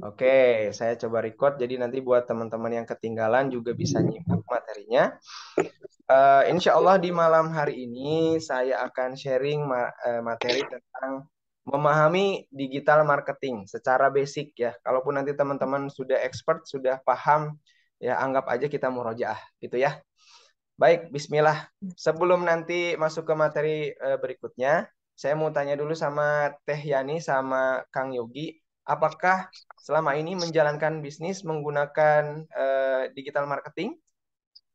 Oke, saya coba record jadi nanti buat teman-teman yang ketinggalan juga bisa nyimak materinya. Insya Allah di malam hari ini saya akan sharing materi tentang memahami digital marketing secara basic ya. Kalaupun nanti teman-teman sudah expert, sudah paham, ya anggap aja kita murojaah gitu ya. Baik, Bismillah. Sebelum nanti masuk ke materi berikutnya, saya mau tanya dulu sama Teh Yani sama Kang Yogi, apakah selama ini menjalankan bisnis menggunakan digital marketing?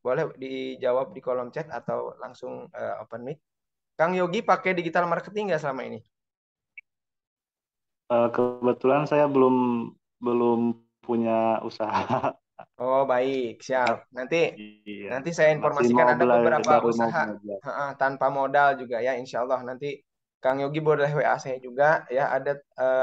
Boleh dijawab di kolom chat atau langsung open mic. Kang Yogi pakai digital marketing nggak selama ini? Kebetulan saya belum belum punya usaha. Oh, baik, siap. Nanti Iya, nanti saya masih informasikan mau ada beberapa baru mau usaha belajar. tanpa modal juga ya, insya Allah nanti Kang Yogi boleh WA saya juga ya, ada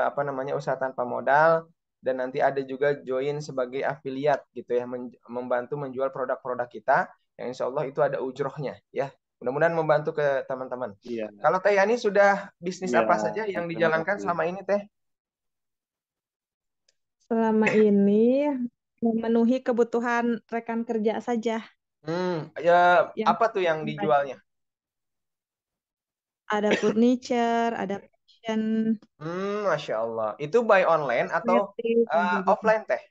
apa namanya usaha tanpa modal dan nanti ada juga join sebagai afiliat gitu ya, membantu menjual produk-produk kita yang insya Allah itu ada ujrohnya ya. Mudah-mudahan membantu ke teman-teman. Iya, Kalau Teh Yani sudah bisnis iya, apa saja yang terima dijalankan kasih. selama ini Teh? Selama ini memenuhi kebutuhan rekan kerja saja. Ya Yang apa tuh yang dijualnya? ada furniture, ada fashion, Masya Allah. Itu buy online atau kosmetik, kayak gitu. offline teh?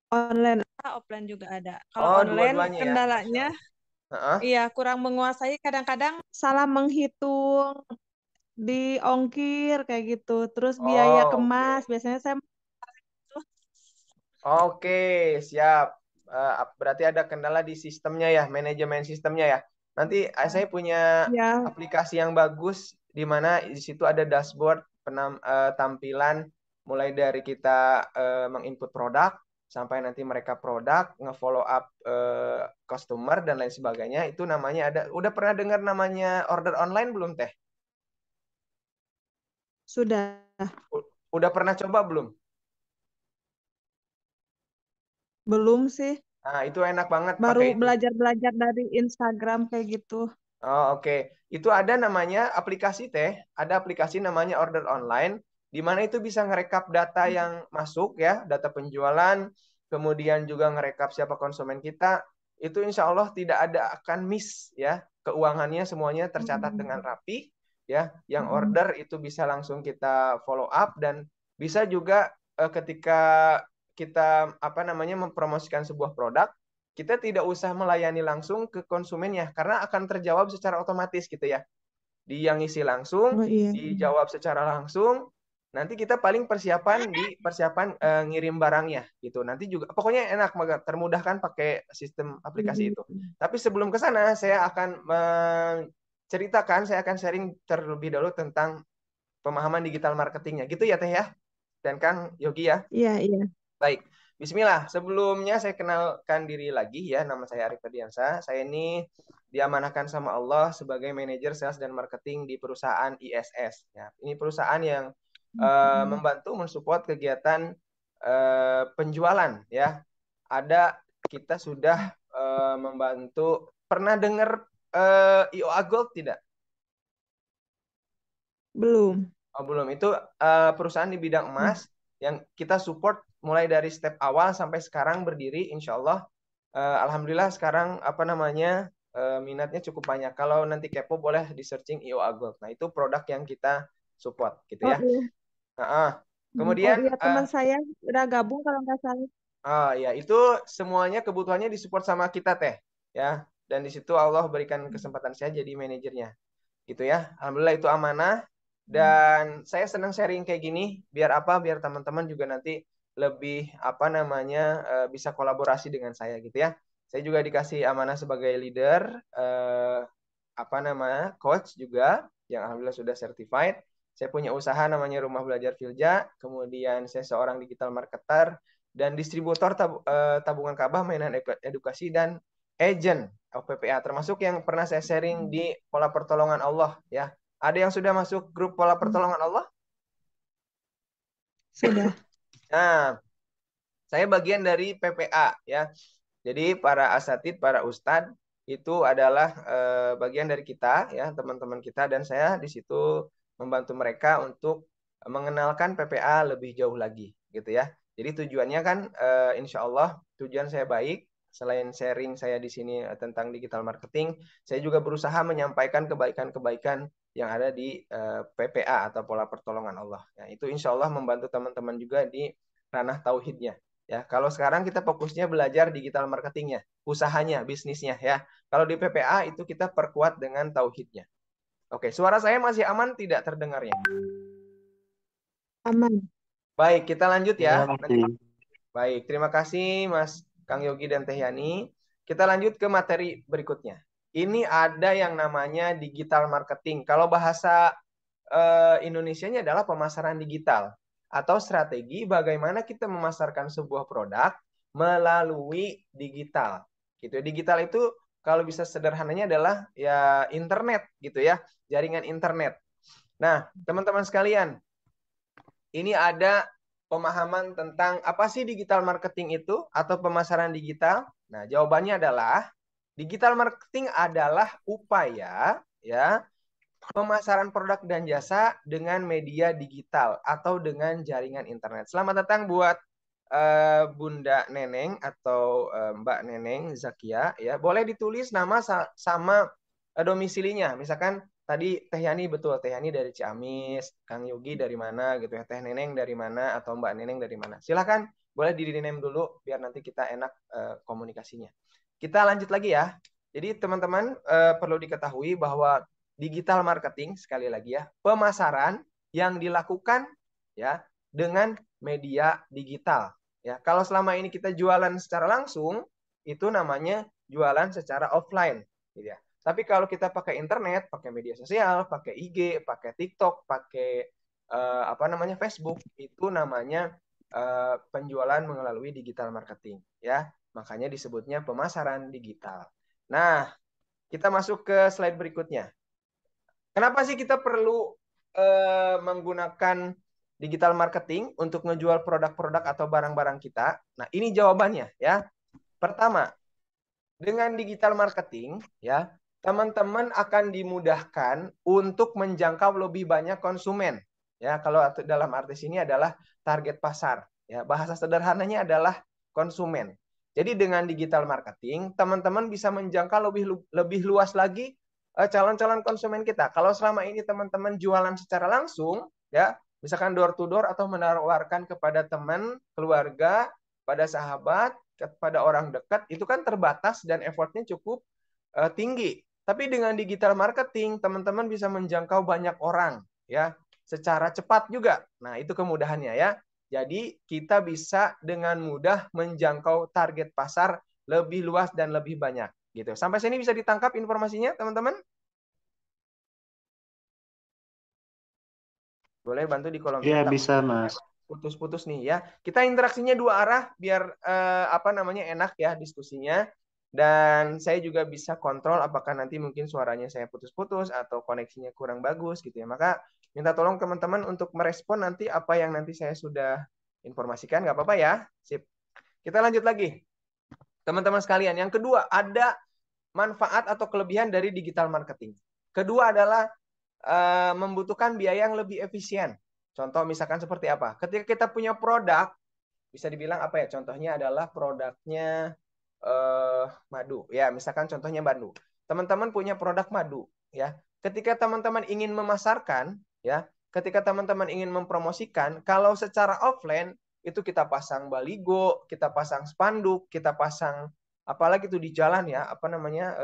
Online, offline juga ada. Kalau Oh, online dua-duanya ya, Masya kendalanya, Allah. Heeh. iya kurang menguasai. Kadang-kadang salah menghitung di ongkir kayak gitu. Terus biaya Oh, kemas, oke. biasanya saya Oke, siap. Berarti ada kendala di sistemnya ya, manajemen sistemnya ya. Nanti saya punya ya aplikasi yang bagus di mana di situ ada dashboard tampilan mulai dari kita menginput produk sampai nanti mereka produk, nge-follow up customer dan lain sebagainya. Itu namanya ada. Udah pernah dengar namanya order online belum, Teh? sudah Udah pernah coba belum? belum sih. Nah, itu enak banget pakai Baru itu. belajar-belajar dari Instagram kayak gitu. Oh, oke. Itu ada namanya aplikasi teh, ada aplikasi namanya order online, di mana itu bisa ngerekap data yang masuk ya, data penjualan, kemudian juga ngerekap siapa konsumen kita. Itu insya Allah tidak ada akan miss ya, keuangannya semuanya tercatat dengan Hmm. rapi ya. Yang Hmm. order itu bisa langsung kita follow up dan bisa juga ketika kita apa namanya mempromosikan sebuah produk kita tidak usah melayani langsung ke konsumennya karena akan terjawab secara otomatis gitu ya. Dia ngisi langsung, Oh iya. dijawab secara langsung. Nanti kita paling persiapan di persiapan ngirim barangnya gitu. Nanti juga pokoknya enak banget, termudahkan pakai sistem aplikasi itu. Tapi sebelum ke sana saya akan menceritakan, saya akan sharing terlebih dahulu tentang pemahaman digital marketingnya. Gitu ya Teh ya. Dan Kang Yogi ya. Iya, iya. Baik, Bismillah. Sebelumnya saya kenalkan diri lagi ya. Nama saya Arif Ferdiansa. Saya ini diamanahkan sama Allah sebagai manajer sales dan marketing di perusahaan ISS. Ya, ini perusahaan yang membantu mensupport kegiatan penjualan. Ya, ada kita sudah membantu. Pernah dengar IOA Gold tidak? Belum. Oh, belum. Itu perusahaan di bidang emas yang kita support mulai dari step awal sampai sekarang berdiri, insya Allah. Alhamdulillah sekarang apa namanya minatnya cukup banyak. Kalau nanti kepo boleh di searching IOA Gold. Nah itu produk yang kita support gitu Oh ya. iya. Nah, Oh kemudian iya, teman saya udah gabung kalau nggak salah. ya itu semuanya kebutuhannya disupport sama kita teh ya. Dan di situ Allah berikan kesempatan saya jadi manajernya gitu ya. Alhamdulillah itu amanah dan saya senang sharing kayak gini biar apa? Biar teman-teman juga nanti lebih apa namanya bisa kolaborasi dengan saya gitu ya. Saya juga dikasih amanah sebagai leader apa namanya? Coach juga yang alhamdulillah sudah certified. Saya punya usaha namanya Rumah Belajar Filja, kemudian saya seorang digital marketer dan distributor tabungan Kabah mainan edukasi dan agent OPPA termasuk yang pernah saya sharing di pola pertolongan Allah ya. Ada yang sudah masuk grup pola pertolongan Allah? Sudah. Nah, saya bagian dari PPA ya. Jadi para asatid, para ustadz itu adalah bagian dari kita ya, teman-teman kita dan saya di situ membantu mereka untuk mengenalkan PPA lebih jauh lagi gitu ya. Jadi tujuannya kan insya Allah tujuan saya baik. Selain sharing saya di sini tentang digital marketing, saya juga berusaha menyampaikan kebaikan-kebaikan yang ada di PPA atau pola pertolongan Allah. Ya, itu insya Allah membantu teman-teman juga di ranah tauhidnya. Ya, kalau sekarang kita fokusnya belajar digital marketingnya, usahanya, bisnisnya ya. Kalau di PPA itu kita perkuat dengan tauhidnya. Oke, suara saya masih aman tidak terdengarnya? Aman. Baik, kita lanjut Ya, ya. masih. Baik, terima kasih Mas Kang Yogi dan Teh Yani. Kita lanjut ke materi berikutnya. Ini ada yang namanya digital marketing. Kalau bahasa Indonesianya adalah pemasaran digital atau strategi bagaimana kita memasarkan sebuah produk melalui digital. Gitu. Digital itu kalau bisa sederhananya adalah ya internet gitu ya, jaringan internet. Nah, teman-teman sekalian, ini ada pemahaman tentang apa sih digital marketing itu atau pemasaran digital? Nah, jawabannya adalah digital marketing adalah upaya ya pemasaran produk dan jasa dengan media digital atau dengan jaringan internet. Selamat datang buat Bunda Neneng atau Mbak Neneng Zakia ya. Boleh ditulis nama sama domisilinya. Misalkan tadi Teh Yani betul, Teh Yani dari Ciamis, Kang Yogi dari mana gitu ya, Teh Neneng dari mana atau Mbak Neneng dari mana. Silakan boleh di rename dulu biar nanti kita enak komunikasinya. Kita lanjut lagi ya. Jadi teman-teman perlu diketahui bahwa digital marketing sekali lagi ya, pemasaran yang dilakukan ya dengan media digital. Ya, kalau selama ini kita jualan secara langsung itu namanya jualan secara offline gitu ya. Tapi kalau kita pakai internet, pakai media sosial, pakai IG, pakai TikTok, pakai apa namanya Facebook, itu namanya penjualan melalui digital marketing ya. Makanya disebutnya pemasaran digital. Nah, kita masuk ke slide berikutnya. Kenapa sih kita perlu menggunakan digital marketing untuk ngejual produk-produk atau barang-barang kita? Nah, ini jawabannya ya. Pertama, dengan digital marketing ya, teman-teman akan dimudahkan untuk menjangkau lebih banyak konsumen. Ya, kalau dalam arti sini adalah target pasar. Ya, bahasa sederhananya adalah konsumen. Jadi dengan digital marketing, teman-teman bisa menjangkau lebih luas lagi calon-calon konsumen kita. Kalau selama ini teman-teman jualan secara langsung, ya, misalkan door to door atau menawarkan kepada teman, keluarga, pada sahabat, kepada orang dekat, itu kan terbatas dan effortnya cukup tinggi. Tapi dengan digital marketing, teman-teman bisa menjangkau banyak orang, ya, secara cepat juga. Nah, itu kemudahannya ya. Jadi kita bisa dengan mudah menjangkau target pasar lebih luas dan lebih banyak gitu. Sampai sini bisa ditangkap informasinya, teman-teman? Boleh bantu di kolom Iya, chat. bisa, Mas. Putus-putus nih ya. Kita interaksinya dua arah biar apa namanya enak ya diskusinya. Dan saya juga bisa kontrol apakah nanti mungkin suaranya saya putus-putus atau koneksinya kurang bagus gitu ya. Maka minta tolong teman-teman untuk merespon nanti apa yang nanti saya sudah informasikan, nggak apa-apa ya. Sip. Kita lanjut lagi. Teman-teman sekalian, yang kedua ada manfaat atau kelebihan dari digital marketing. Kedua adalah membutuhkan biaya yang lebih efisien. Contoh misalkan seperti apa? Ketika kita punya produk, bisa dibilang apa ya? Contohnya adalah produknya madu. Ya, misalkan contohnya madu. Teman-teman punya produk madu, ya. Ketika teman-teman ingin memasarkan, ya, ketika teman-teman ingin mempromosikan, kalau secara offline itu kita pasang baligo, kita pasang spanduk, kita pasang apalagi itu di jalan ya, apa namanya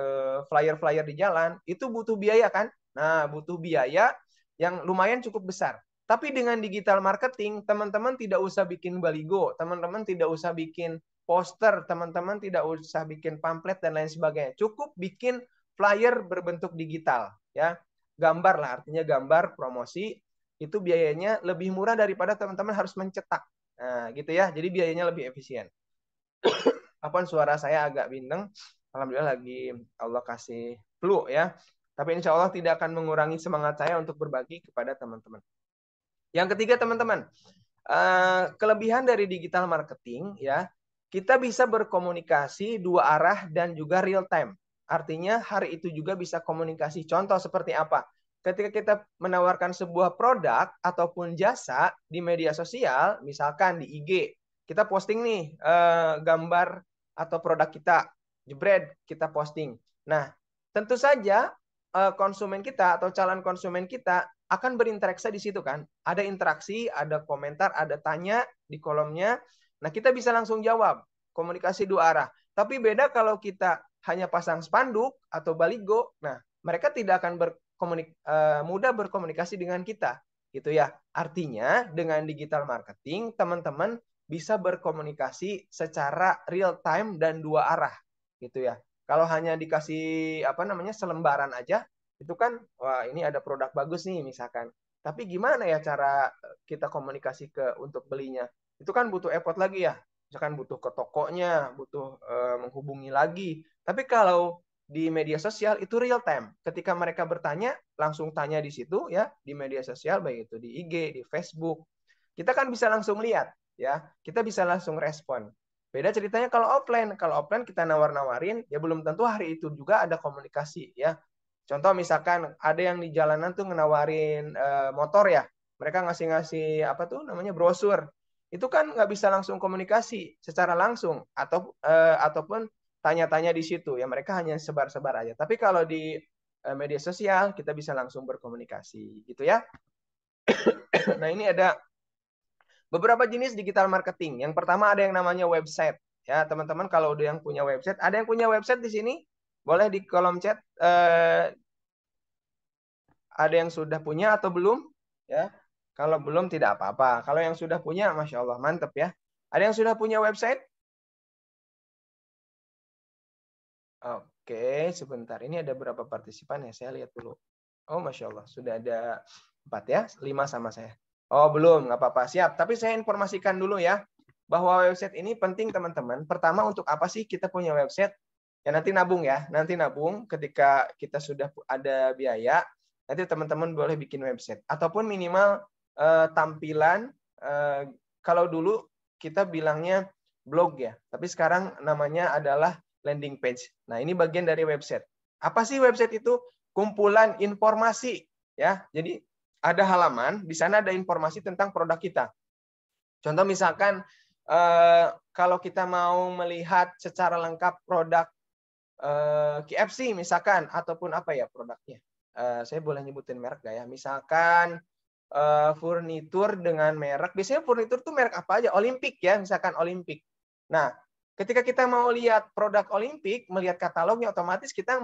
flyer-flyer di jalan, itu butuh biaya kan? Nah, butuh biaya yang lumayan cukup besar. Tapi dengan digital marketing, teman-teman tidak usah bikin baligo, teman-teman tidak usah bikin poster, teman-teman tidak usah bikin pamflet dan lain sebagainya. Cukup bikin flyer berbentuk digital, ya. Gambar lah, artinya gambar promosi itu biayanya lebih murah daripada teman-teman harus mencetak. Nah, gitu ya. Jadi biayanya lebih efisien. Apaan suara saya agak bindeng. Alhamdulillah lagi Allah kasih flu ya. Tapi insya Allah tidak akan mengurangi semangat saya untuk berbagi kepada teman-teman. Yang ketiga teman-teman, kelebihan dari digital marketing ya, kita bisa berkomunikasi dua arah dan juga real time. Artinya hari itu juga bisa komunikasi. Contoh seperti apa? ketika kita menawarkan sebuah produk ataupun jasa di media sosial, misalkan di IG, kita posting nih gambar atau produk kita, jebret, kita posting. Nah, tentu saja konsumen kita atau calon konsumen kita akan berinteraksi di situ kan. Ada interaksi, ada komentar, ada tanya di kolomnya. Nah, kita bisa langsung jawab, komunikasi dua arah. Tapi beda kalau kita hanya pasang spanduk atau baligo. Nah, mereka tidak akan mudah berkomunikasi dengan kita, gitu ya. Artinya dengan digital marketing teman-teman bisa berkomunikasi secara real time dan dua arah, gitu ya. Kalau hanya dikasih selembaran aja, itu kan wah ini ada produk bagus nih misalkan. Tapi gimana ya cara kita komunikasi untuk belinya? Itu kan butuh effort lagi ya. Misalkan butuh ke tokonya, butuh menghubungi lagi. Tapi kalau di media sosial itu real time. Ketika mereka bertanya, langsung tanya di situ ya, di media sosial baik itu di IG, di Facebook. Kita kan bisa langsung lihat ya. Kita bisa langsung respon. Beda ceritanya kalau offline. Kalau offline kita nawar-nawarin, ya belum tentu hari itu juga ada komunikasi ya. Contoh misalkan ada yang di jalanan tuh menawarin motor ya. Mereka ngasih brosur. Itu kan nggak bisa langsung komunikasi secara langsung ataupun tanya-tanya di situ ya, mereka hanya sebar-sebar aja. Tapi kalau di media sosial kita bisa langsung berkomunikasi gitu ya. Nah, ini ada beberapa jenis digital marketing. Yang pertama ada yang namanya website ya, teman-teman. Kalau udah yang punya website, ada yang punya website di sini? Boleh di kolom chat ada yang sudah punya atau belum ya. Kalau belum tidak apa-apa. Kalau yang sudah punya, Masya Allah, mantep ya. Ada yang sudah punya website? Oke, sebentar. Ini ada berapa partisipan ya? Saya lihat dulu. Oh, Masya Allah. Sudah ada 4 ya? 5 sama saya. Oh, belum. Nggak apa-apa. Siap. Tapi saya informasikan dulu ya. Bahwa website ini penting, teman-teman. Pertama, untuk apa sih kita punya website? Ya, nanti nabung ya. Nanti nabung ketika kita sudah ada biaya. Nanti teman-teman boleh bikin website. Ataupun minimal tampilan. Kalau dulu kita bilangnya blog ya. Tapi sekarang namanya adalah landing page. Nah, ini bagian dari website. Apa sih website itu? Kumpulan informasi ya. Jadi ada halaman, di sana ada informasi tentang produk kita. Contoh misalkan kalau kita mau melihat secara lengkap produk KFC misalkan, ataupun apa ya produknya. Saya boleh nyebutin merek gak ya? Misalkan furnitur dengan merek. Biasanya furnitur tuh merek apa aja? Olympic ya, misalkan Olympic. Nah, ketika kita mau lihat produk Olympic, melihat katalognya, otomatis kita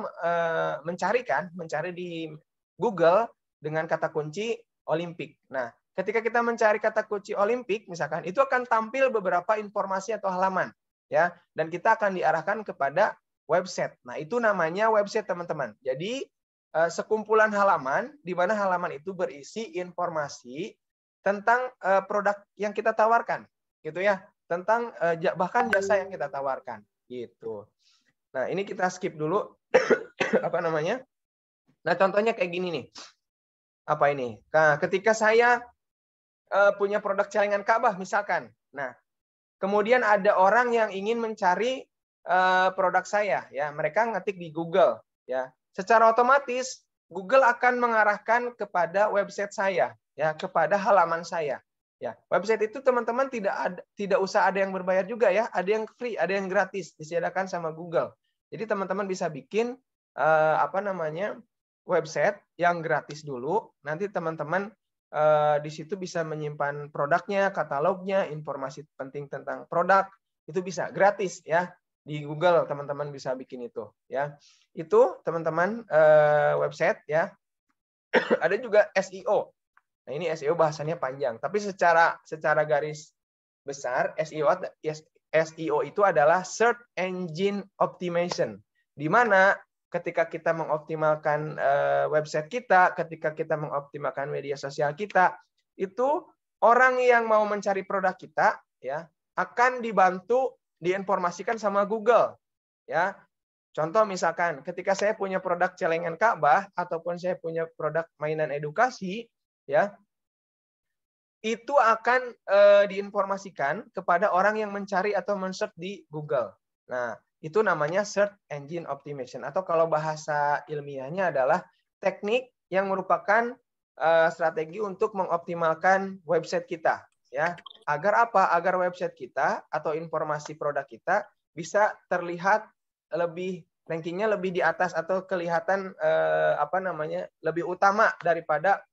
mencari di Google dengan kata kunci Olympic. Nah, ketika kita mencari kata kunci Olympic, misalkan, itu akan tampil beberapa informasi atau halaman, ya, dan kita akan diarahkan kepada website. Nah, itu namanya website, teman-teman. Jadi sekumpulan halaman, di mana halaman itu berisi informasi tentang produk yang kita tawarkan, gitu ya. Tentang bahkan jasa yang kita tawarkan gitu. Nah, ini kita skip dulu apa namanya? Nah, contohnya kayak gini nih. Apa ini? Nah, ketika saya punya produk celengan Ka'bah misalkan. Nah, kemudian ada orang yang ingin mencari produk saya ya, mereka ngetik di Google ya. Secara otomatis Google akan mengarahkan kepada website saya ya, kepada halaman saya. Ya, website itu teman-teman tidak usah ada yang berbayar juga ya, ada yang free, ada yang gratis disediakan sama Google. Jadi teman-teman bisa bikin website yang gratis dulu. Nanti teman-teman di situ bisa menyimpan produknya, katalognya, informasi penting tentang produk, itu bisa gratis ya. Di Google teman-teman bisa bikin itu ya. Itu teman-teman website ya. Ada juga SEO. Nah, ini SEO bahasannya panjang, tapi secara garis besar SEO itu adalah search engine optimization, di mana ketika kita mengoptimalkan website kita, ketika kita mengoptimalkan media sosial kita, itu orang yang mau mencari produk kita ya akan dibantu diinformasikan sama Google ya. Contoh misalkan ketika saya punya produk celengan Ka'bah ataupun saya punya produk mainan edukasi ya, itu akan diinformasikan kepada orang yang mencari atau men-search di Google. Nah, itu namanya search engine optimization, atau kalau bahasa ilmiahnya adalah teknik yang merupakan strategi untuk mengoptimalkan website kita, ya. Agar apa? Agar website kita atau informasi produk kita bisa terlihat lebih rankingnya lebih di atas atau kelihatan lebih utama daripada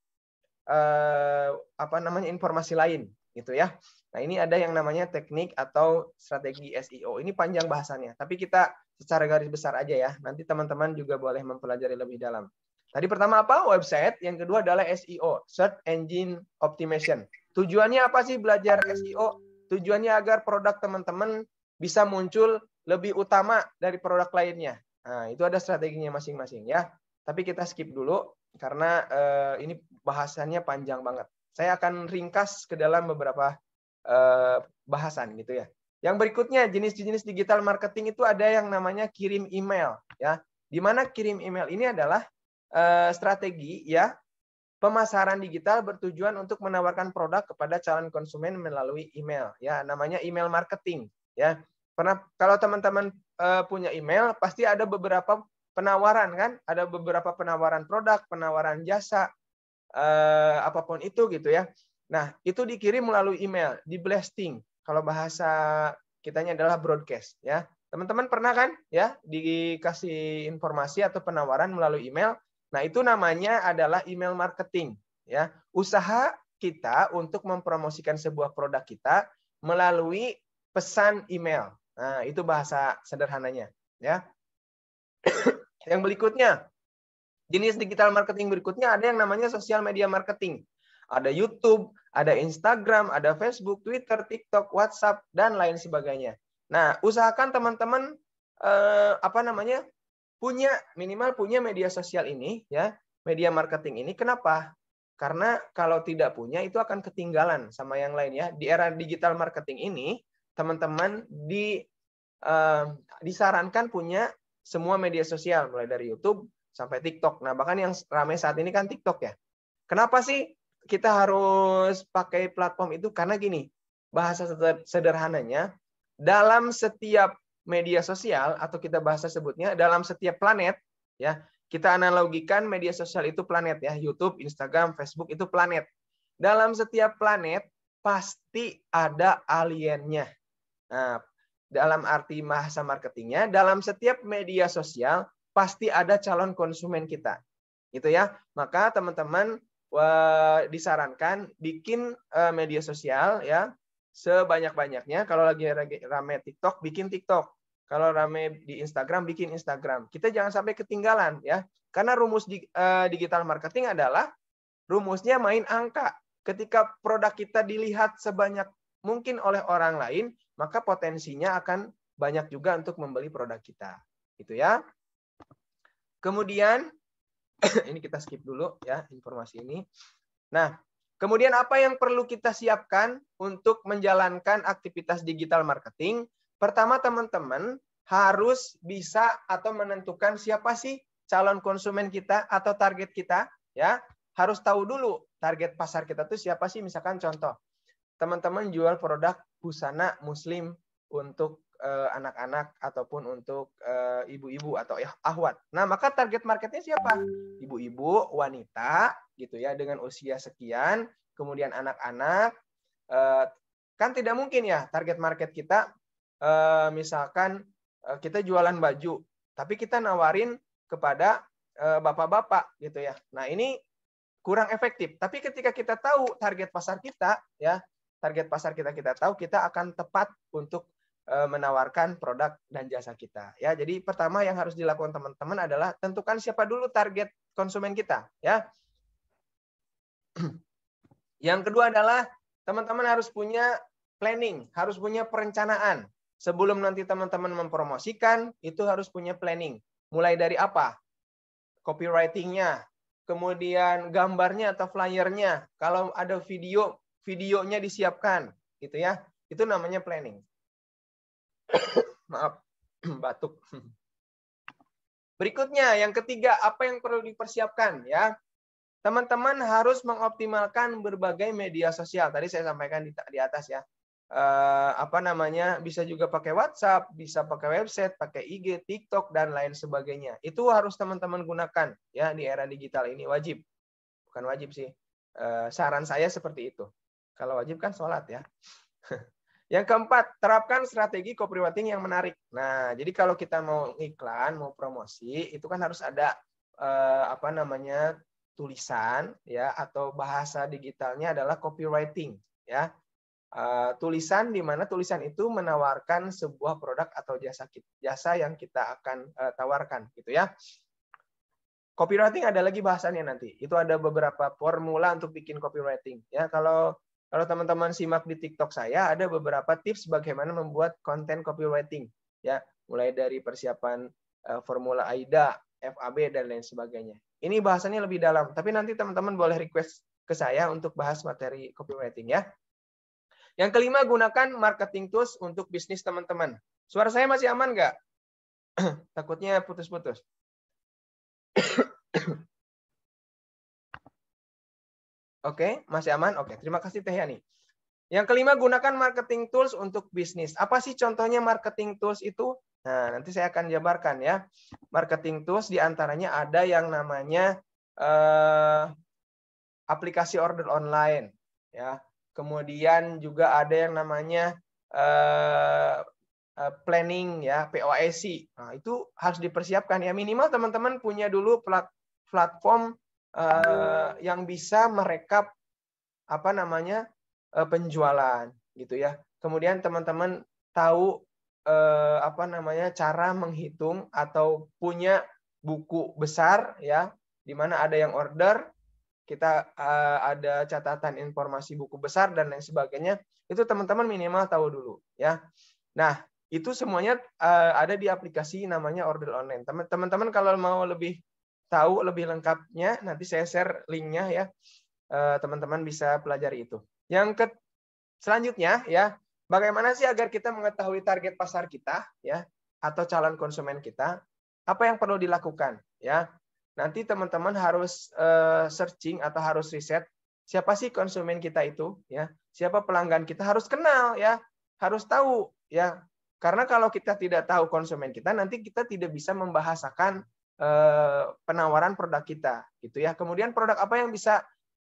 informasi lain, gitu ya. Nah, ini ada yang namanya teknik atau strategi SEO. Ini panjang bahasannya, tapi kita secara garis besar aja ya. Nanti teman-teman juga boleh mempelajari lebih dalam. Tadi pertama apa? Website. Yang kedua adalah SEO, Search Engine Optimization. Tujuannya apa sih belajar SEO? Tujuannya agar produk teman-teman bisa muncul lebih utama dari produk lainnya. Nah, itu ada strateginya masing-masing ya. Tapi kita skip dulu karena ini bahasannya panjang banget. Saya akan ringkas ke dalam beberapa bahasan gitu ya. Yang berikutnya, jenis-jenis digital marketing itu ada yang namanya kirim email ya. Di mana kirim email ini adalah strategi ya pemasaran digital bertujuan untuk menawarkan produk kepada calon konsumen melalui email ya, namanya email marketing ya. Kalau teman-teman punya email pasti ada beberapa penawaran kan, ada beberapa penawaran produk, penawaran jasa, apapun itu gitu ya. Nah, itu dikirim melalui email, di blasting. Kalau bahasa kitanya adalah broadcast ya. Teman-teman pernah kan ya dikasih informasi atau penawaran melalui email. Nah, itu namanya adalah email marketing ya. Usaha kita untuk mempromosikan sebuah produk kita melalui pesan email. Nah, itu bahasa sederhananya ya. Yang berikutnya, jenis digital marketing berikutnya ada yang namanya sosial media marketing. Ada YouTube, ada Instagram, ada Facebook, Twitter, TikTok, WhatsApp, dan lain sebagainya. Nah, usahakan teman-teman minimal punya media sosial ini, ya, media marketing ini. Kenapa? Karena kalau tidak punya itu akan ketinggalan sama yang lain ya. Di era digital marketing ini, teman-teman disarankan punya semua media sosial, mulai dari YouTube sampai TikTok. Nah, bahkan yang ramai saat ini kan TikTok ya. Kenapa sih kita harus pakai platform itu? Karena gini, bahasa sederhananya, dalam setiap media sosial, atau kita bahasa sebutnya, dalam setiap planet, ya, kita analogikan media sosial itu planet ya, YouTube, Instagram, Facebook itu planet. Dalam setiap planet, pasti ada aliennya. Nah, dalam arti bahasa marketingnya, dalam setiap media sosial pasti ada calon konsumen kita, gitu ya. Maka teman-teman disarankan bikin media sosial ya sebanyak-banyaknya. Kalau lagi rame TikTok, bikin TikTok. Kalau rame di Instagram, bikin Instagram. Kita jangan sampai ketinggalan ya. Karena rumus digital marketing adalah rumusnya main angka. Ketika produk kita dilihat sebanyak mungkin oleh orang lain, maka potensinya akan banyak juga untuk membeli produk kita. Gitu ya. Kemudian, ini kita skip dulu ya informasi ini. Nah, kemudian apa yang perlu kita siapkan untuk menjalankan aktivitas digital marketing? Pertama, teman-teman harus bisa atau menentukan siapa sih calon konsumen kita atau target kita. Ya, harus tahu dulu target pasar kita tuh siapa sih. Misalkan contoh, teman-teman jual produk busana muslim untuk anak-anak ataupun untuk ibu-ibu atau ahwat. Nah, maka target marketnya siapa? Ibu-ibu, wanita, gitu ya, dengan usia sekian, kemudian anak-anak. Kan tidak mungkin ya target market kita, misalkan kita jualan baju, tapi kita nawarin kepada bapak-bapak, gitu ya. Nah, ini kurang efektif. Tapi ketika kita tahu target pasar kita, ya, target pasar kita tahu, kita akan tepat untuk menawarkan produk dan jasa kita. Ya, jadi pertama yang harus dilakukan teman-teman adalah tentukan siapa dulu target konsumen kita. Ya. Yang kedua adalah teman-teman harus punya planning, harus punya perencanaan. Sebelum nanti teman-teman mempromosikan, itu harus punya planning. Mulai dari apa? Copywriting-nya, kemudian gambarnya atau flyernya. Kalau ada videonya disiapkan, gitu ya. Itu namanya planning. Maaf, batuk. Berikutnya, yang ketiga, apa yang perlu dipersiapkan ya? Teman-teman harus mengoptimalkan berbagai media sosial. Tadi saya sampaikan di atas ya. Bisa juga pakai WhatsApp, bisa pakai website, pakai IG, TikTok dan lain sebagainya. Itu harus teman-teman gunakan ya di era digital ini, wajib. bukan wajib sih. Saran saya seperti itu. Kalau wajib kan sholat ya. Yang keempat, terapkan strategi copywriting yang menarik. Nah, jadi kalau kita mau iklan, mau promosi, itu kan harus ada tulisan ya, atau bahasa digitalnya adalah copywriting ya. Tulisan di mana tulisan itu menawarkan sebuah produk atau jasa yang kita akan tawarkan gitu ya. Copywriting ada lagi bahasannya nanti. Itu ada beberapa formula untuk bikin copywriting ya. Kalau teman-teman simak di TikTok saya, ada beberapa tips bagaimana membuat konten copywriting ya, mulai dari persiapan formula AIDA, FAB dan lain sebagainya. Ini bahasannya lebih dalam, tapi nanti teman-teman boleh request ke saya untuk bahas materi copywriting ya. Yang kelima, gunakan marketing tools untuk bisnis teman-teman. Suara saya masih aman nggak? Takutnya putus-putus. Oke, masih aman? Oke, terima kasih Teh Yani. Yang kelima, gunakan marketing tools untuk bisnis. Apa sih contohnya marketing tools itu? Nah, nanti saya akan jabarkan ya. Marketing tools diantaranya ada yang namanya aplikasi order online, ya. Kemudian juga ada yang namanya planning ya, POIC. Nah, itu harus dipersiapkan ya. Minimal teman-teman punya dulu platform yang bisa merekap penjualan gitu ya. Kemudian teman-teman tahu cara menghitung atau punya buku besar ya, di mana ada yang order, kita ada catatan informasi buku besar dan lain sebagainya. Itu teman-teman minimal tahu dulu ya. Nah, itu semuanya ada di aplikasi namanya Order Online. Teman-teman kalau mau lebih tahu lebih lengkapnya, nanti saya share linknya ya. Teman-teman bisa pelajari itu. Selanjutnya ya, bagaimana sih agar kita mengetahui target pasar kita ya, atau calon konsumen kita? Apa yang perlu dilakukan ya? Nanti teman-teman harus searching atau harus riset siapa sih konsumen kita itu ya, siapa pelanggan kita, harus kenal ya, harus tahu ya. Karena kalau kita tidak tahu konsumen kita, nanti kita tidak bisa membahasakan penawaran produk kita gitu ya. Kemudian produk apa yang bisa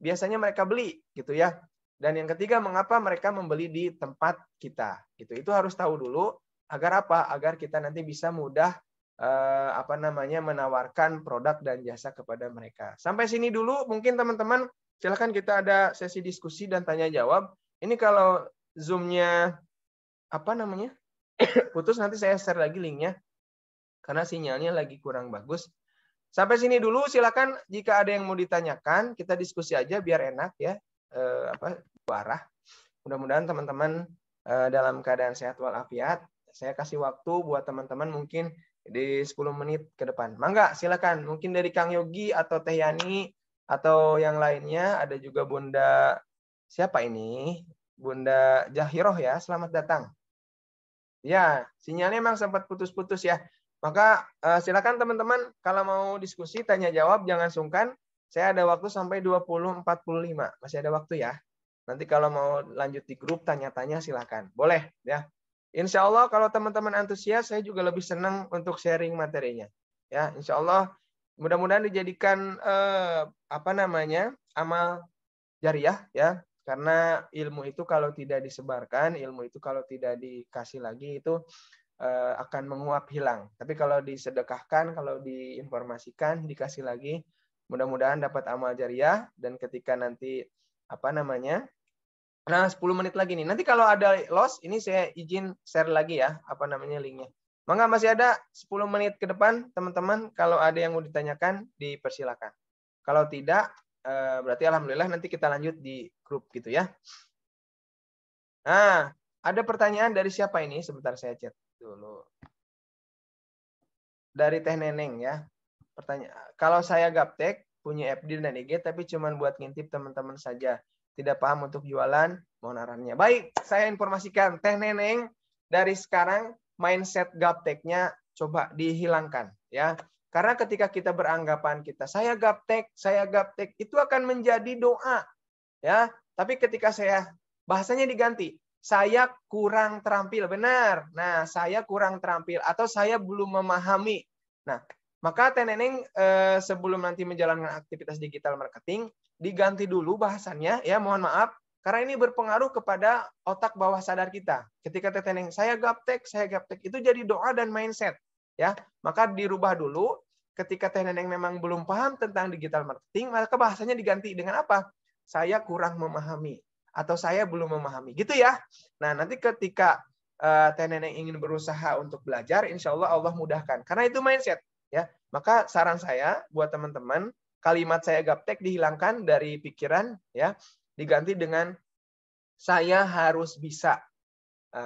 biasanya mereka beli gitu ya. Dan yang ketiga, mengapa mereka membeli di tempat kita gitu. Itu harus tahu dulu agar apa? Agar kita nanti bisa mudah menawarkan produk dan jasa kepada mereka. Sampai sini dulu mungkin teman-teman, silakan kita ada sesi diskusi dan tanya jawab. Ini kalau Zoom-nya putus, nanti saya share lagi linknya karena sinyalnya lagi kurang bagus. Sampai sini dulu, silakan jika ada yang mau ditanyakan, kita diskusi aja biar enak ya, arah. Mudah-mudahan teman-teman dalam keadaan sehat walafiat. Saya kasih waktu buat teman-teman mungkin di 10 menit ke depan. Mangga, silakan. Mungkin dari Kang Yogi atau Teh Yani atau yang lainnya, ada juga Bunda siapa ini? Bunda Jahiroh ya, selamat datang. Ya, sinyalnya memang sempat putus-putus ya. Maka silakan teman-teman kalau mau diskusi, tanya jawab, jangan sungkan. Saya ada waktu sampai 20.45. Masih ada waktu ya. Nanti kalau mau lanjut di grup, tanya-tanya silakan. Boleh ya. Insya Allah kalau teman-teman antusias, saya juga lebih senang untuk sharing materinya. Ya, insya Allah mudah-mudahan dijadikan amal jariah ya. Karena ilmu itu kalau tidak disebarkan, ilmu itu kalau tidak dikasih lagi itu akan menguap hilang. Tapi kalau disedekahkan, kalau diinformasikan, dikasih lagi, mudah-mudahan dapat amal jariah. Dan ketika nanti 10 menit lagi nih. Nanti kalau ada loss, ini saya izin share lagi ya, linknya. Mangga, masih ada 10 menit ke depan, teman-teman. Kalau ada yang mau ditanyakan, dipersilakan. Kalau tidak, berarti alhamdulillah nanti kita lanjut di grup gitu ya. Nah, ada pertanyaan dari siapa ini? Sebentar saya chat dulu. Dari Teh Neneng ya. Pertanyaan, kalau saya gaptek, punya FD dan IG, tapi cuma buat ngintip teman-teman saja. Tidak paham untuk jualan, mohon arahannya. Baik, saya informasikan. Teh Neneng, dari sekarang mindset gapteknya coba dihilangkan ya. Karena ketika kita beranggapan saya gaptek, itu akan menjadi doa ya. Tapi ketika bahasanya diganti, saya kurang terampil, benar. Nah, saya kurang terampil atau saya belum memahami. Nah, maka Teh Neneng sebelum nanti menjalankan aktivitas digital marketing, diganti dulu bahasannya ya, mohon maaf. Karena ini berpengaruh kepada otak bawah sadar kita. Ketika Teh Neneng, saya gaptek, itu jadi doa dan mindset. Ya, maka dirubah dulu. Ketika Teh Neneng memang belum paham tentang digital marketing, maka bahasanya diganti dengan apa? Saya kurang memahami atau saya belum memahami, gitu ya. Nah, nanti ketika Teh Neneng ingin berusaha untuk belajar, insya Allah Allah mudahkan. Karena itu mindset, ya. Maka saran saya buat teman-teman, kalimat saya gaptek dihilangkan dari pikiran, ya, diganti dengan saya harus bisa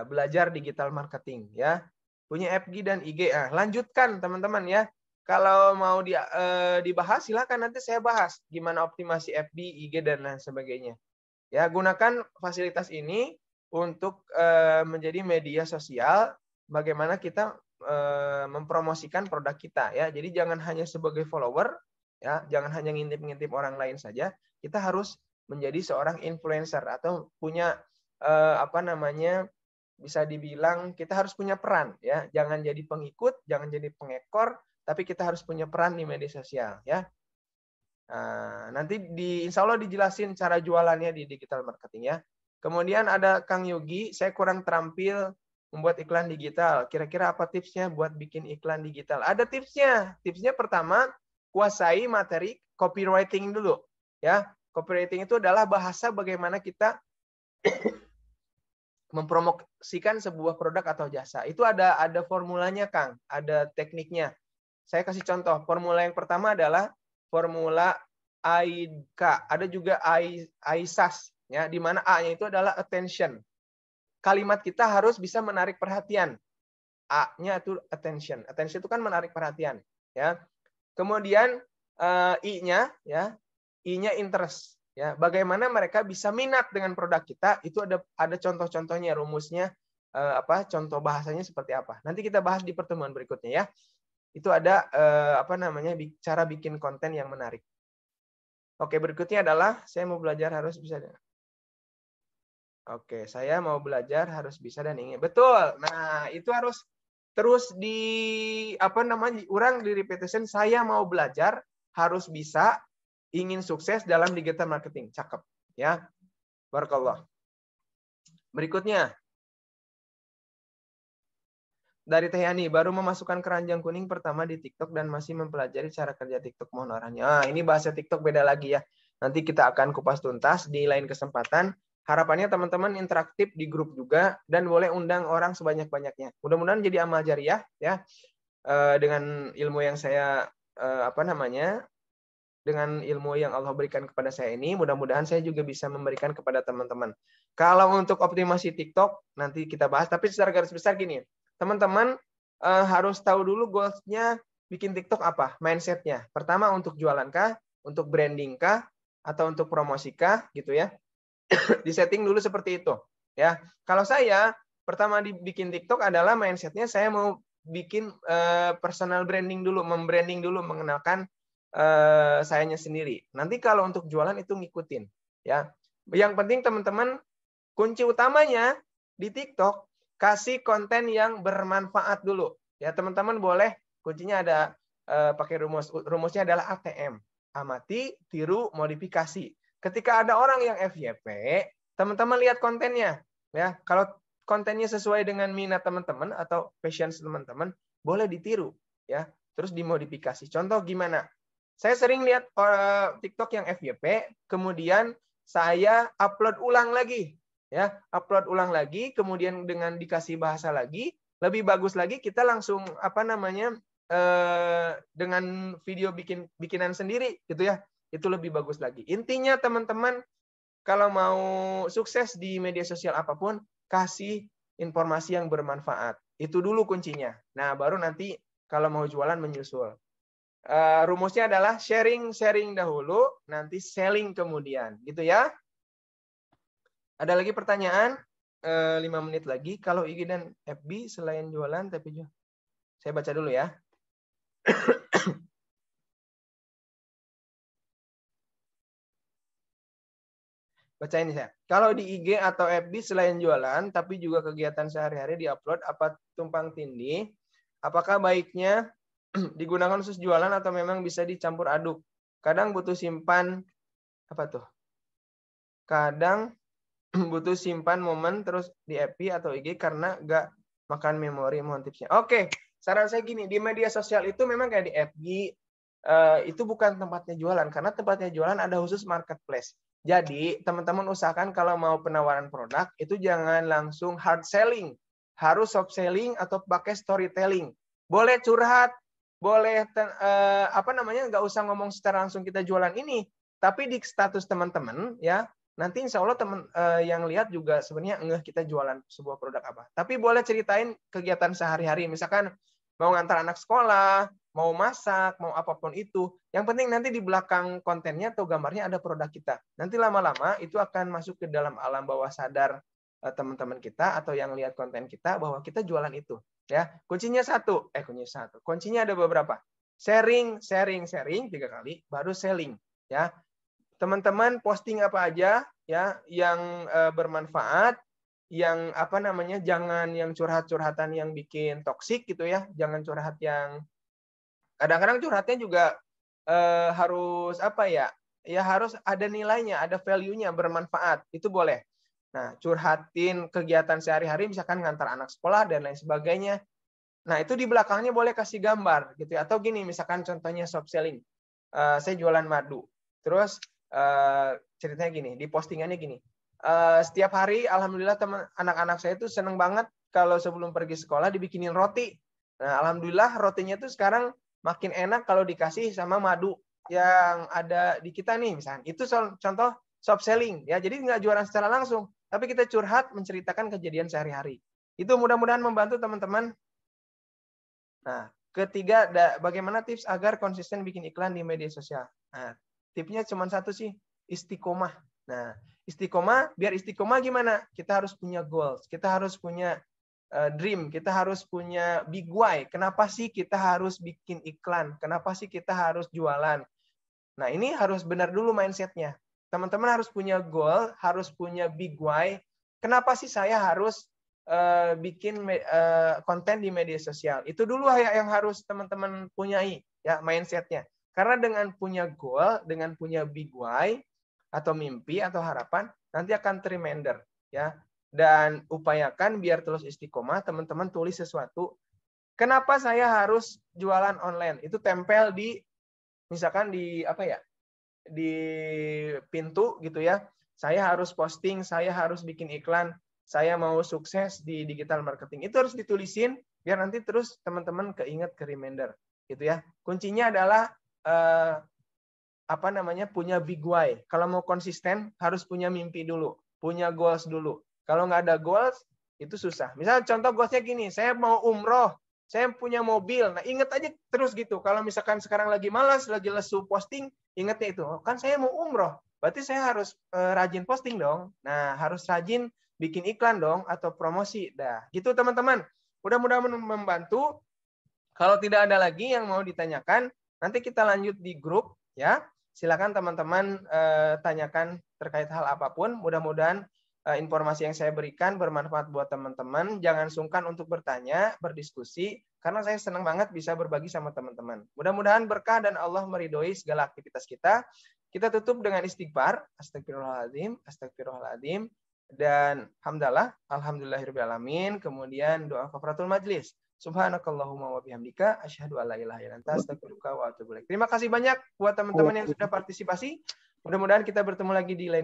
belajar digital marketing, ya. Punya FB dan IG, lanjutkan teman-teman ya. Kalau mau dibahas, silakan nanti saya bahas gimana optimasi FB, IG dan lain sebagainya. Ya, gunakan fasilitas ini untuk menjadi media sosial. Bagaimana kita mempromosikan produk kita, ya. Jadi jangan hanya sebagai follower, ya, jangan hanya ngintip-ngintip orang lain saja. Kita harus menjadi seorang influencer atau punya bisa dibilang kita harus punya peran, ya. Jangan jadi pengikut, jangan jadi pengekor, tapi kita harus punya peran di media sosial, ya. Nanti insya Allah dijelasin cara jualannya di digital marketing, ya. Kemudian ada Kang Yogi, saya kurang terampil membuat iklan digital. Kira-kira apa tipsnya buat bikin iklan digital? Ada tipsnya. Tipsnya pertama, kuasai materi copywriting dulu, ya. Copywriting itu adalah bahasa bagaimana kita mempromosikan sebuah produk atau jasa. Itu ada formulanya, Kang, ada tekniknya. Saya kasih contoh. Formula yang pertama adalah formula AIK. Ada juga AISAS, ya, di mana A-nya itu adalah attention. Kalimat kita harus bisa menarik perhatian. A-nya itu attention. Attention itu kan menarik perhatian, ya. Kemudian I-nya, ya, I-nya interest. Ya, bagaimana mereka bisa minat dengan produk kita, itu ada contoh-contohnya, rumusnya contoh bahasanya seperti apa. Nanti kita bahas di pertemuan berikutnya, ya. Itu ada cara bikin konten yang menarik. Oke, berikutnya adalah saya mau belajar harus bisa. Oke, saya mau belajar harus bisa dan ingin. Betul. Nah, itu harus terus diulang di repetition. Saya mau belajar harus bisa, ingin sukses dalam digital marketing. Cakep, ya. Barakallah. Berikutnya. Dari Teh Yani, baru memasukkan keranjang kuning pertama di TikTok dan masih mempelajari cara kerja TikTok, mohon arahannya. Ini bahasa TikTok beda lagi, ya. Nanti kita akan kupas tuntas di lain kesempatan. Harapannya teman-teman interaktif di grup juga dan boleh undang orang sebanyak-banyaknya. Mudah-mudahan jadi amal jariah, ya. Dengan ilmu yang saya dengan ilmu yang Allah berikan kepada saya ini, mudah-mudahan saya juga bisa memberikan kepada teman-teman. Kalau untuk optimasi TikTok nanti kita bahas, tapi secara garis besar gini. Teman-teman harus tahu dulu goals-nya bikin TikTok apa, mindset-nya. Pertama untuk jualan kah, untuk branding kah, atau untuk promosi kah, gitu ya. Disetting dulu seperti itu, ya. Kalau saya pertama dibikin TikTok adalah mindset-nya saya mau bikin personal branding dulu, membranding dulu, mengenalkan sayanya sendiri. Nanti kalau untuk jualan itu ngikutin, ya. Yang penting teman-teman kunci utamanya di TikTok kasih konten yang bermanfaat dulu. Ya, teman-teman boleh kuncinya ada pakai rumusnya adalah ATM. Amati, tiru, modifikasi. Ketika ada orang yang FYP, teman-teman lihat kontennya, ya. Kalau kontennya sesuai dengan minat teman-teman atau passion teman-teman, boleh ditiru, ya. Terus dimodifikasi. Contoh gimana? Saya sering lihat TikTok yang FYP, kemudian saya upload ulang lagi. Ya, upload ulang lagi, kemudian dengan dikasih bahasa lagi, lebih bagus lagi kita langsung dengan video bikinan sendiri, gitu ya. Itu lebih bagus lagi. Intinya teman-teman kalau mau sukses di media sosial apapun, kasih informasi yang bermanfaat. Itu dulu kuncinya. Nah, baru nanti kalau mau jualan menyusul. Rumusnya adalah sharing dahulu, nanti selling kemudian, gitu ya. Ada lagi pertanyaan? 5 menit lagi. Kalau IG dan FB selain jualan, tapi juga saya baca dulu ya. Baca ini saya. Kalau di IG atau FB selain jualan, tapi juga kegiatan sehari-hari diupload, apa tumpang tindih? Apakah baiknya digunakan khusus jualan atau memang bisa dicampur aduk? Kadang butuh simpan apa tuh? Kadang butuh simpan momen terus di FB atau IG karena nggak makan memori, mohon tipsnya. Oke, saran saya gini, di media sosial itu memang kayak di FB, itu bukan tempatnya jualan, karena tempatnya jualan ada khusus marketplace. Jadi, teman-teman usahakan kalau mau penawaran produk, itu jangan langsung hard selling. Harus soft selling atau pakai storytelling. Boleh curhat, boleh nggak usah ngomong secara langsung kita jualan ini, tapi di status teman-teman ya, nanti insya Allah teman yang lihat juga sebenarnya ngeh kita jualan sebuah produk apa. Tapi boleh ceritain kegiatan sehari-hari, misalkan mau ngantar anak sekolah, mau masak, mau apapun itu. Yang penting nanti di belakang kontennya atau gambarnya ada produk kita. Nanti lama-lama itu akan masuk ke dalam alam bawah sadar teman-teman kita atau yang lihat konten kita bahwa kita jualan itu. Ya, kuncinya kuncinya ada beberapa. Sharing 3 kali, baru selling. Ya, teman-teman posting apa aja ya yang bermanfaat, yang jangan yang curhat-curhatan yang bikin toksik gitu ya, jangan curhat yang kadang-kadang curhatnya juga harus harus ada nilainya, ada value-nya, bermanfaat, itu boleh. Nah, curhatin kegiatan sehari-hari misalkan ngantar anak sekolah dan lain sebagainya. Nah, itu di belakangnya boleh kasih gambar gitu ya. Atau gini, misalkan contohnya soft selling. Saya jualan madu. Terus ceritanya gini, di postingannya gini. Setiap hari alhamdulillah teman anak-anak saya itu seneng banget kalau sebelum pergi sekolah dibikinin roti. Nah, alhamdulillah rotinya tuh sekarang makin enak kalau dikasih sama madu yang ada di kita nih misalnya. Itu contoh soft selling ya. Jadi nggak jualan secara langsung, tapi kita curhat menceritakan kejadian sehari-hari. Itu mudah-mudahan membantu teman-teman. Nah, ketiga, bagaimana tips agar konsisten bikin iklan di media sosial? Nah, tipsnya cuma satu sih, istiqomah. Nah, biar istiqomah gimana? Kita harus punya goals, kita harus punya dream, kita harus punya big why. Kenapa sih kita harus bikin iklan? Kenapa sih kita harus jualan? Nah, ini harus benar dulu mindset-nya. Teman-teman harus punya goal, harus punya big why. Kenapa sih saya harus bikin konten di media sosial? Itu dulu yang harus teman-teman punyai, ya, mindset-nya. Karena dengan punya goal, dengan punya big why, atau mimpi, atau harapan, nanti akan terreminder, ya. Dan upayakan biar terus istiqomah, teman-teman tulis sesuatu. Kenapa saya harus jualan online? Itu tempel di, misalkan di di pintu gitu ya. Saya harus posting, saya harus bikin iklan, saya mau sukses di digital marketing. Itu harus ditulisin biar nanti terus teman-teman keinget, ke reminder gitu ya. Kuncinya adalah punya big why. Kalau mau konsisten harus punya mimpi dulu, punya goals dulu. Kalau nggak ada goals itu susah. Misalnya contoh goalsnya gini, saya mau umroh, saya punya mobil. Nah, inget aja terus gitu. Kalau misalkan sekarang lagi malas, lagi lesu posting, ingetnya itu, kan saya mau umroh. Berarti saya harus rajin posting dong. Nah, harus rajin bikin iklan dong atau promosi. Dah, gitu teman-teman. Mudah-mudahan membantu. Kalau tidak ada lagi yang mau ditanyakan, nanti kita lanjut di grup ya. Silakan teman-teman tanyakan terkait hal apapun. Mudah-mudahan informasi yang saya berikan bermanfaat buat teman-teman. Jangan sungkan untuk bertanya, berdiskusi, karena saya senang banget bisa berbagi sama teman-teman. Mudah-mudahan berkah dan Allah meridhoi segala aktivitas kita. Kita tutup dengan istighfar. Astagfirullahaladzim, astagfirullahaladzim. Dan hamdalah, alhamdulillahirrahmanirrahim. Kemudian doa kafaratul majlis. Subhanakallahumma wa bihamdika asyhadu alla ilaha illa anta astaghfiruka wa atubu ilaik. Terima kasih banyak buat teman-teman yang sudah partisipasi. Mudah-mudahan kita bertemu lagi di lain